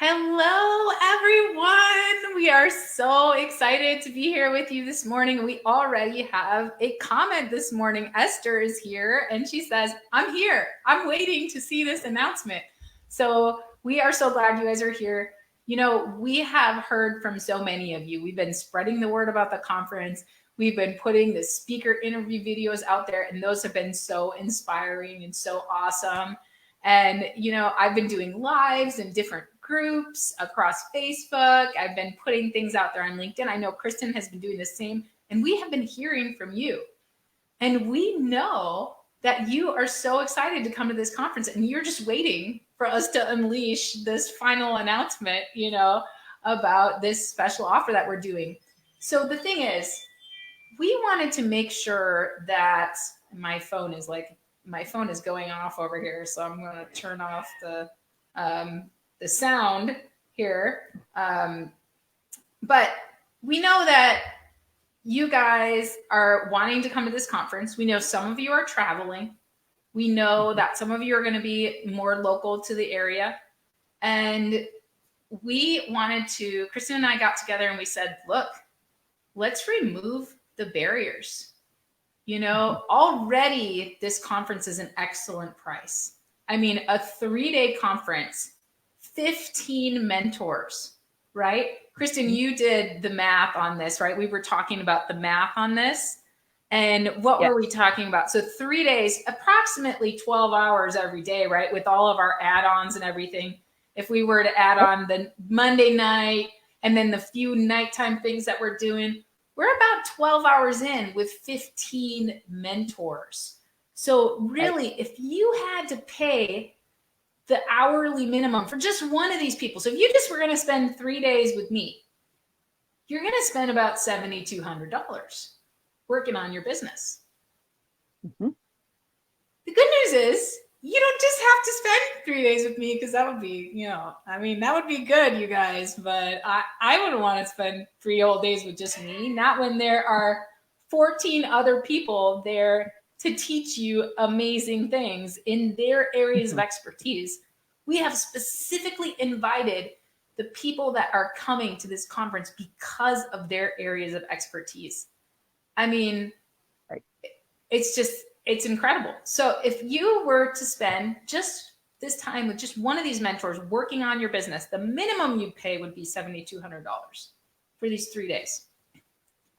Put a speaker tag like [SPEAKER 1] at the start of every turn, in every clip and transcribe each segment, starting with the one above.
[SPEAKER 1] Hello, everyone. We are so excited to be here with you this morning. We already have a comment this morning. Esther is here and she says, I'm here. I'm waiting to see this announcement. So we are so glad you guys are here. You know, we have heard from so many of you. We've been spreading the word about the conference. We've been putting the speaker interview videos out there, and those have been so inspiring and so awesome. And, you know, I've been doing lives in different groups across Facebook. I've been putting things out there on LinkedIn. I know Kristin has been doing the same, and we have been hearing from you. And we know that you are so excited to come to this conference, and you're just waiting for us to unleash this final announcement, you know, about this special offer that we're doing. So the thing is, we wanted to make sure that my phone is going off over here, so I'm going to turn off the sound here. But we know that you guys are wanting to come to this conference. We know some of you are traveling. We know that some of you are going to be more local to the area. And we wanted to, Kristin and I got together and we said, look, let's remove the barriers. You know, already this conference is an excellent price. I mean, a 3-day conference, 15 mentors, right? Kristin, you did the math on this, right? We were talking about the math on this. And what were we talking about? So 3 days, approximately 12 hours every day, right? With all of our add-ons and everything. If we were to add on the Monday night and then the few nighttime things that we're doing, we're about 12 hours in with 15 mentors. So really, if you had to pay the hourly minimum for just one of these people, so if you just were going to spend 3 days with me, you're going to spend about $7,200 working on your business. Mm-hmm. The good news is you don't just have to spend 3 days with me, because that would be, you know, I mean, that would be good, you guys, but I wouldn't want to spend 3 whole days with just me, not when there are 14 other people there to teach you amazing things in their areas of expertise. We have specifically invited the people that are coming to this conference because of their areas of expertise. I mean, it's incredible. So if you were to spend just this time with just one of these mentors working on your business, the minimum you'd pay would be $7,200 for these 3 days.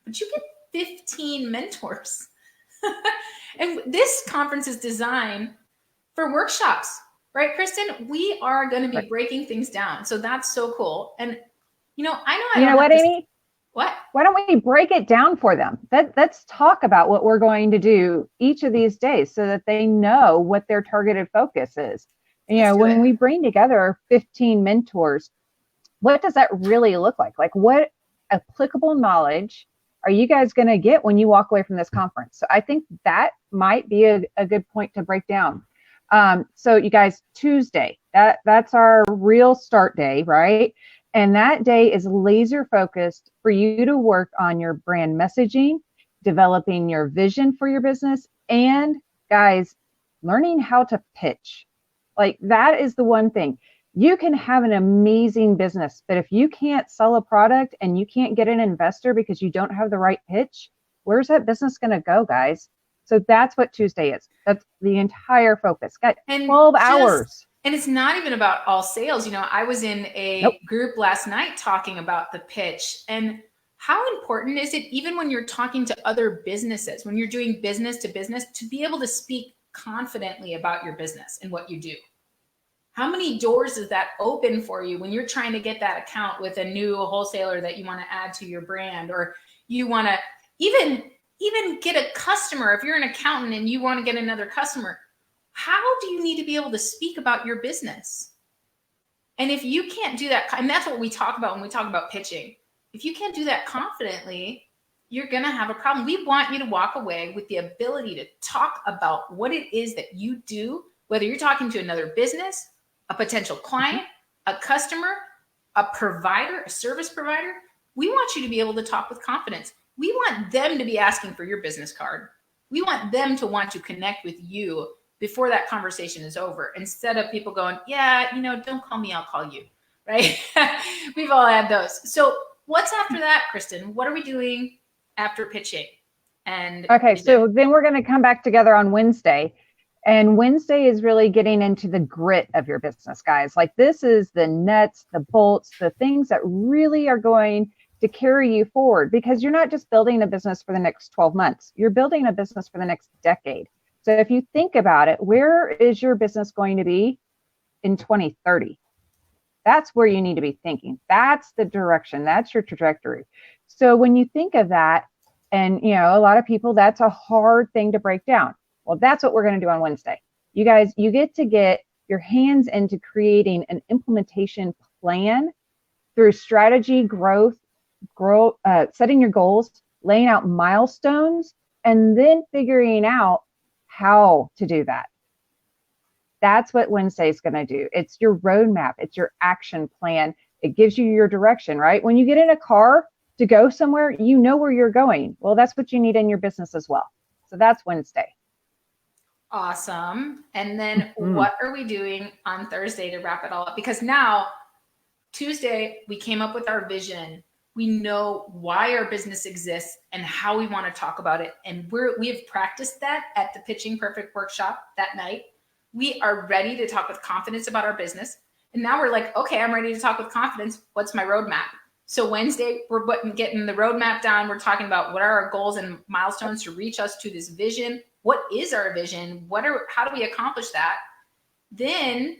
[SPEAKER 1] But you get 15 mentors. And this conference is designed for workshops, right, Kristin? We are going to be breaking things down. So that's so cool. And, you know, I know what,
[SPEAKER 2] Amy?
[SPEAKER 1] What?
[SPEAKER 2] Why don't we break it down for them? Let's talk about what we're going to do each of these days so that they know what their targeted focus is. And, you know, when we bring together 15 mentors, what does that really look like? Like, what applicable knowledge are you guys going to get when you walk away from this conference? So I think that might be a good point to break down. So you guys, Tuesday, that's our real start day, right? And that day is laser focused for you to work on your brand messaging, developing your vision for your business, and guys, learning how to pitch. Like, that is the one thing. You can have an amazing business, but if you can't sell a product and you can't get an investor because you don't have the right pitch, where's that business going to go, guys? So that's what Tuesday is. That's the entire focus. Got 12 hours.
[SPEAKER 1] And it's not even about all sales. You know, I was in a group last night talking about the pitch, and how important is it, even when you're talking to other businesses, when you're doing business to business, to be able to speak confidently about your business and what you do? How many doors does that open for you when you're trying to get that account with a new wholesaler that you want to add to your brand, or you want to even get a customer? If you're an accountant and you want to get another customer, how do you need to be able to speak about your business? And if you can't do that, and that's what we talk about when we talk about pitching, if you can't do that confidently, you're going to have a problem. We want you to walk away with the ability to talk about what it is that you do, whether you're talking to another business, a potential client, a customer, a provider, a service provider. We want you to be able to talk with confidence. We want them to be asking for your business card. We want them to want to connect with you before that conversation is over, instead of people going, yeah, you know, don't call me, I'll call you, right? We've all had those. So what's after that, Kristin? What are we doing after pitching? And
[SPEAKER 2] okay, so then we're going to come back together on Wednesday. And Wednesday is really getting into the grit of your business, guys. Like, this is the nuts, the bolts, the things that really are going to carry you forward, because you're not just building a business for the next 12 months. You're building a business for the next decade. So if you think about it, where is your business going to be in 2030? That's where you need to be thinking. That's the direction. That's your trajectory. So when you think of that, and a lot of people, that's a hard thing to break down. Well, that's what we're going to do on Wednesday. You guys, you get to get your hands into creating an implementation plan through strategy, growth, setting your goals, laying out milestones, and then figuring out how to do that. That's what Wednesday is going to do. It's your roadmap. It's your action plan. It gives you your direction, right? When you get in a car to go somewhere, you know where you're going. Well, that's what you need in your business as well. So that's Wednesday.
[SPEAKER 1] Awesome. And then what are we doing on Thursday to wrap it all up? Because now, Tuesday, we came up with our vision. We know why our business exists and how we want to talk about it. And we have practiced that at the Pitching Perfect workshop that night. We are ready to talk with confidence about our business. And now we're like, okay, I'm ready to talk with confidence. What's my roadmap? So Wednesday, we're getting the roadmap down. We're talking about what are our goals and milestones to reach us to this vision. What is our vision? How do we accomplish that? Then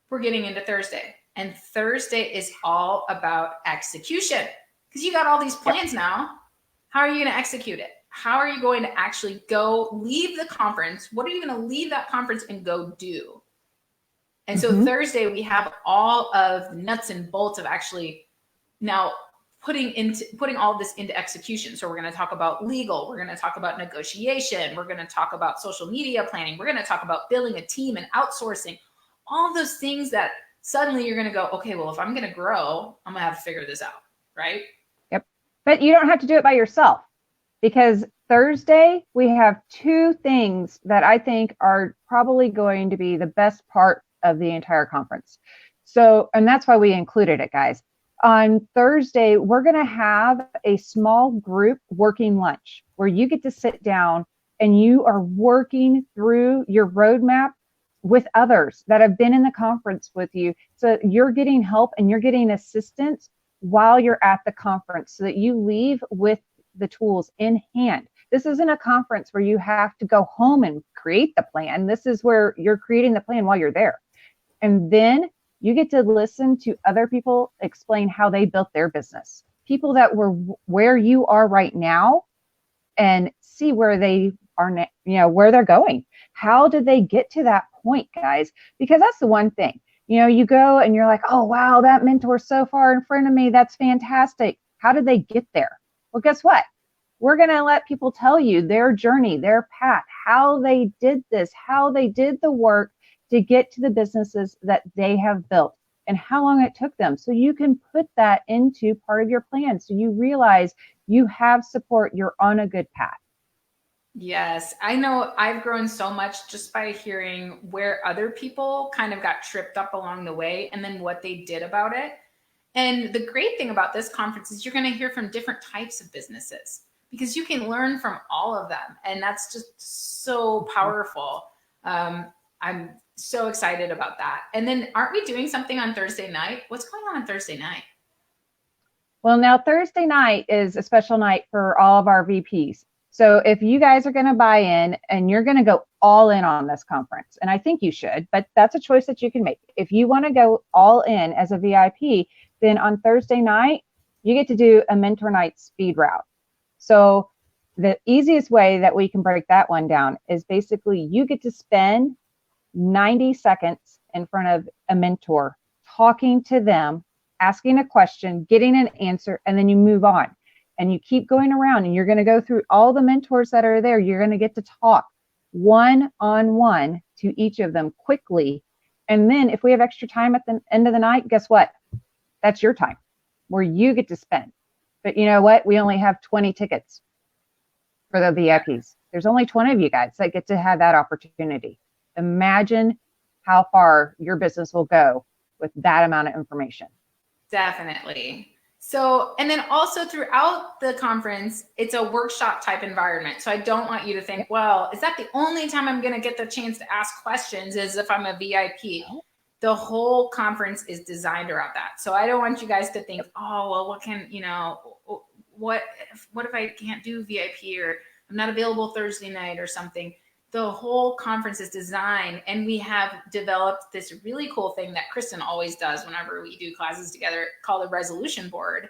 [SPEAKER 1] we're getting into Thursday. And Thursday is all about execution, because you got all these plans now. How are you going to execute it? How are you going to actually go leave the conference? What are you going to leave that conference and go do? And so Thursday, we have all of the nuts and bolts of actually now putting all of this into execution. So we're going to talk about legal. We're going to talk about negotiation. We're going to talk about social media planning. We're going to talk about building a team and outsourcing. All those things that suddenly you're going to go, okay, well, if I'm going to grow, I'm going to have to figure this out, right?
[SPEAKER 2] Yep. But you don't have to do it by yourself, because Thursday, we have two things that I think are probably going to be the best part of the entire conference. So, and that's why we included it, guys. On Thursday, we're going to have a small group working lunch where you get to sit down and you are working through your roadmap with others that have been in the conference with you. So you're getting help and you're getting assistance while you're at the conference, so that you leave with the tools in hand. This isn't a conference where you have to go home and create the plan. This is where you're creating the plan while you're there. And then you get to listen to other people explain how they built their business. People that were where you are right now, and see where they are, where they're going. How did they get to that point, guys? Because that's the one thing. You go and you're like, oh, wow, that mentor's so far in front of me. That's fantastic. How did they get there? Well, guess what? We're going to let people tell you their journey, their path, how they did this, how they did the work to get to the businesses that they have built, and how long it took them. So you can put that into part of your plan. So you realize you have support. You're on a good path.
[SPEAKER 1] Yes, I know I've grown so much just by hearing where other people kind of got tripped up along the way and then what they did about it. And the great thing about this conference is you're going to hear from different types of businesses, because you can learn from all of them. And that's just so powerful. I'm so excited about that. And then aren't we doing something on Thursday night? What's going on Thursday night?
[SPEAKER 2] Well, now Thursday night is a special night for all of our VPs. So if you guys are going to buy in and you're going to go all in on this conference, and I think you should, but that's a choice that you can make. If you want to go all in as a VIP, then on Thursday night, you get to do a mentor night speed route. So the easiest way that we can break that one down is basically you get to spend 90 seconds in front of a mentor, talking to them, asking a question, getting an answer, and then you move on. And you keep going around, and you're going to go through all the mentors that are there. You're going to get to talk one-on-one to each of them quickly. And then if we have extra time at the end of the night, guess what? That's your time where you get to spend. But you know what? We only have 20 tickets for the VIPs. There's only 20 of you guys that get to have that opportunity. Imagine how far your business will go with that amount of information.
[SPEAKER 1] Definitely. So, and then also throughout the conference, it's a workshop type environment. So I don't want you to think, well, is that the only time I'm going to get the chance to ask questions is if I'm a VIP? The whole conference is designed around that. So I don't want you guys to think, oh, well, what if I can't do VIP or I'm not available Thursday night or something? The whole conference is designed, and we have developed this really cool thing that Kristin always does whenever we do classes together called a resolution board.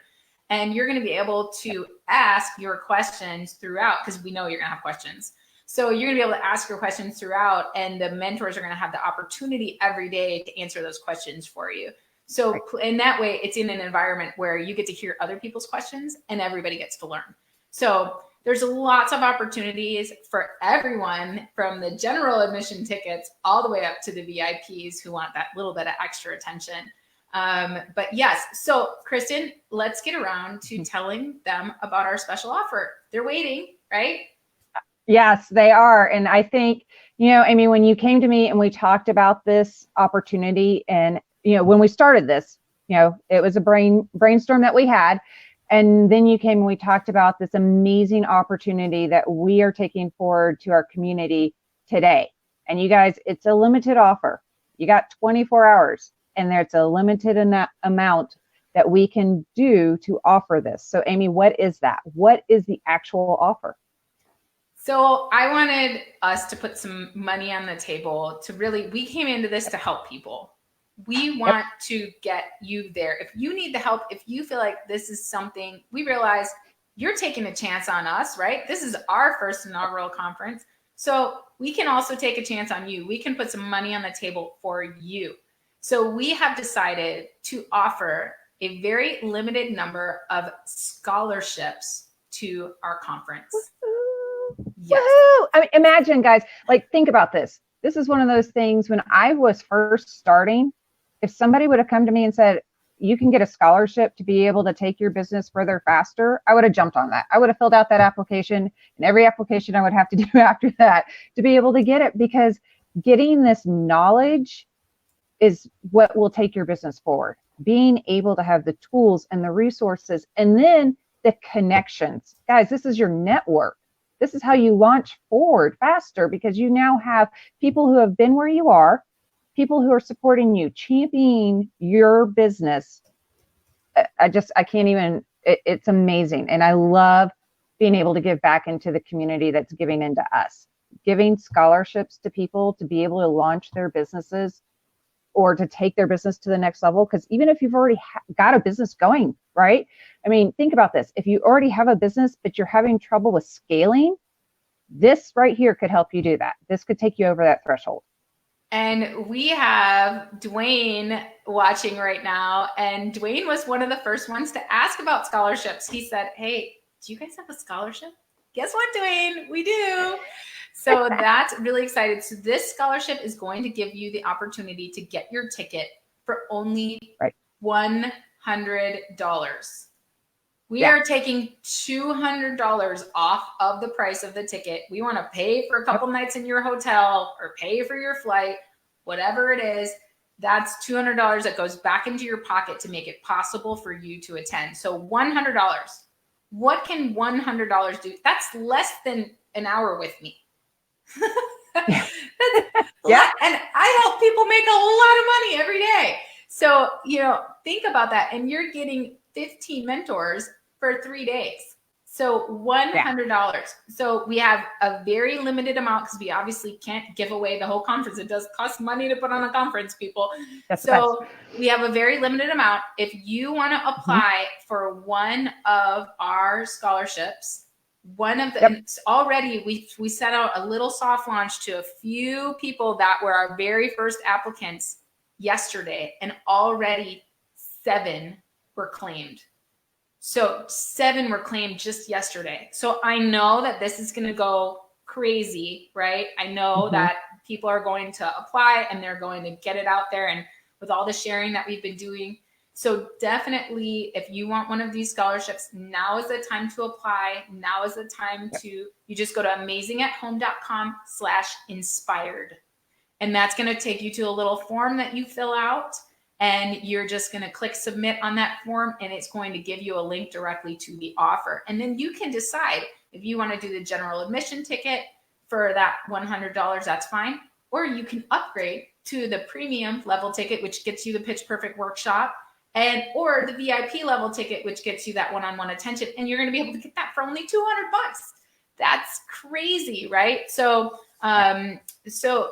[SPEAKER 1] And you're going to be able to ask your questions throughout, because we know you're going to have questions. So you're going to be able to ask your questions throughout, and the mentors are going to have the opportunity every day to answer those questions for you. So in that way, it's in an environment where you get to hear other people's questions and everybody gets to learn. So there's lots of opportunities for everyone, from the general admission tickets all the way up to the VIPs who want that little bit of extra attention. But yes, so Kristin, let's get around to telling them about our special offer. They're waiting, right?
[SPEAKER 2] Yes, they are. And I think, Amy, when you came to me and we talked about this opportunity, and, when we started this, it was a brainstorm that we had. And then you came and we talked about this amazing opportunity that we are taking forward to our community today. And you guys, it's a limited offer. You got 24 hours, and there's a limited amount that we can do to offer this. So Amy, what is that? What is the actual offer?
[SPEAKER 1] So I wanted us to put some money on the table we came into this to help people. We want to get you there. If you need the help, if you feel like this is something, we realize you're taking a chance on us, right? This is our first inaugural conference. So we can also take a chance on you. We can put some money on the table for you. So we have decided to offer a very limited number of scholarships to our conference.
[SPEAKER 2] Yes. Woo! I mean, imagine, guys, think about this. This is one of those things when I was first starting, if somebody would have come to me and said, you can get a scholarship to be able to take your business further faster, I would have jumped on that. I would have filled out that application, and every application I would have to do after that to be able to get it, because getting this knowledge is what will take your business forward. Being able to have the tools and the resources, and then the connections. Guys, this is your network. This is how you launch forward faster, because you now have people who have been where you are, people who are supporting you, championing your business. I can't even, it's amazing. And I love being able to give back into the community that's giving into us, giving scholarships to people to be able to launch their businesses or to take their business to the next level. Because even if you've already got a business going, right? I mean, think about this. If you already have a business, but you're having trouble with scaling, this right here could help you do that. This could take you over that threshold.
[SPEAKER 1] And we have Dwayne watching right now. And Dwayne was one of the first ones to ask about scholarships. He said, hey, do you guys have a scholarship? Guess what, Dwayne? We do. So that's really excited. So this scholarship is going to give you the opportunity to get your ticket for only $100. We are taking $200 off of the price of the ticket. We want to pay for a couple nights in your hotel or pay for your flight, whatever it is. That's $200 that goes back into your pocket to make it possible for you to attend. So $100. What can $100 do? That's less than an hour with me.
[SPEAKER 2] Yeah.
[SPEAKER 1] And I help people make a lot of money every day. So, think about that. And you're getting 15 mentors for 3 days. So $100. So we have a very limited amount, because we obviously can't give away the whole conference. It does cost money to put on a conference, people. So we have a very limited amount. If you want to apply for one of our scholarships, one of the already we sent out a little soft launch to a few people that were our very first applicants yesterday, and already 7 were claimed. So 7 were claimed just yesterday. So I know that this is going to go crazy, right? I know that people are going to apply and they're going to get it out there, and with all the sharing that we've been doing. So definitely, if you want one of these scholarships, now is the time to apply. Now is the time you just go to amazingathome.com/inspired. And that's going to take you to a little form that you fill out. and you're just going to click submit on that form, and it's going to give you a link directly to the offer. And then you can decide if you want to do the general admission ticket for that $100, that's fine. Or you can upgrade to the premium level ticket, which gets you the Pitch Perfect workshop, and or the VIP level ticket, which gets you that one-on-one attention. And you're going to be able to get that for only $200. That's crazy, right? So, so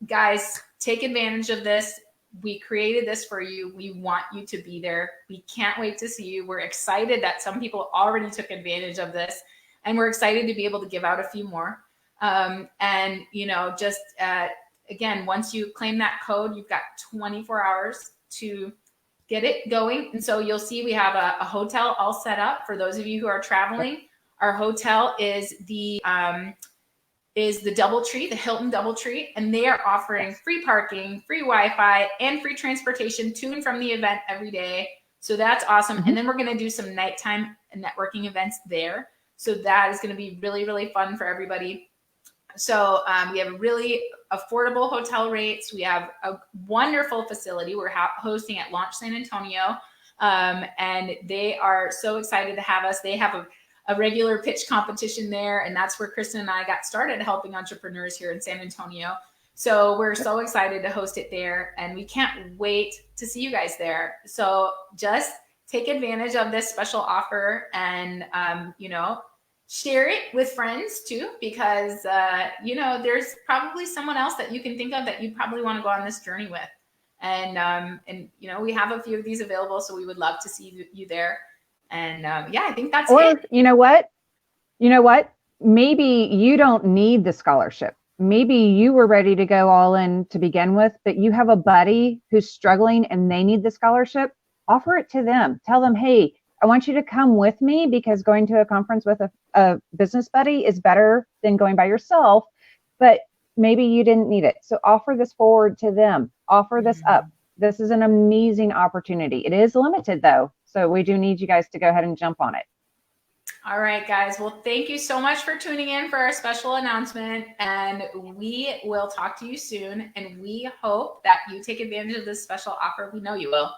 [SPEAKER 1] guys, take advantage of this. We created this for you. We want you to be there. We can't wait to see you. We're excited that some people already took advantage of this, and we're excited to be able to give out a few more. And, you know, just, again, once you claim that code, you've got 24 hours to get it going. And so you'll see we have a hotel all set up for those of you who are traveling. Our hotel is the DoubleTree, the Hilton DoubleTree, and they are offering free parking, free Wi-Fi, and free transportation to and from the event every day. So that's awesome. Mm-hmm. And then we're going to do some nighttime networking events there. So that is going to be really, really fun for everybody. So we have really affordable hotel rates. We have a wonderful facility. We're hosting at Launch San Antonio, and they are so excited to have us. They have a regular pitch competition there, and that's where Kristin and I got started helping entrepreneurs here in San Antonio. So we're so excited to host it there, and we can't wait to see you guys there. So just take advantage of this special offer, and you know, share it with friends too, because you know, there's probably someone else that you can think of that you probably want to go on this journey with. And you know, we have a few of these available, so we would love to see you there. And yeah, I think that's it.
[SPEAKER 2] Or you know what? Maybe you don't need the scholarship. Maybe you were ready to go all in to begin with, but you have a buddy who's struggling and they need the scholarship. Offer it to them. Tell them, hey, I want you to come with me, because going to a conference with a business buddy is better than going by yourself, but maybe you didn't need it. So offer this forward to them. Offer this up. This is an amazing opportunity. It is limited though, so we do need you guys to go ahead and jump on it.
[SPEAKER 1] All right, guys. Well, thank you so much for tuning in for our special announcement, and we will talk to you soon, and we hope that you take advantage of this special offer. We know you will.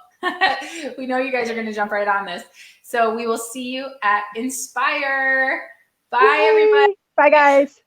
[SPEAKER 1] We know you guys are going to jump right on this. So we will see you at Inspire. Bye, everybody.
[SPEAKER 2] Bye, guys.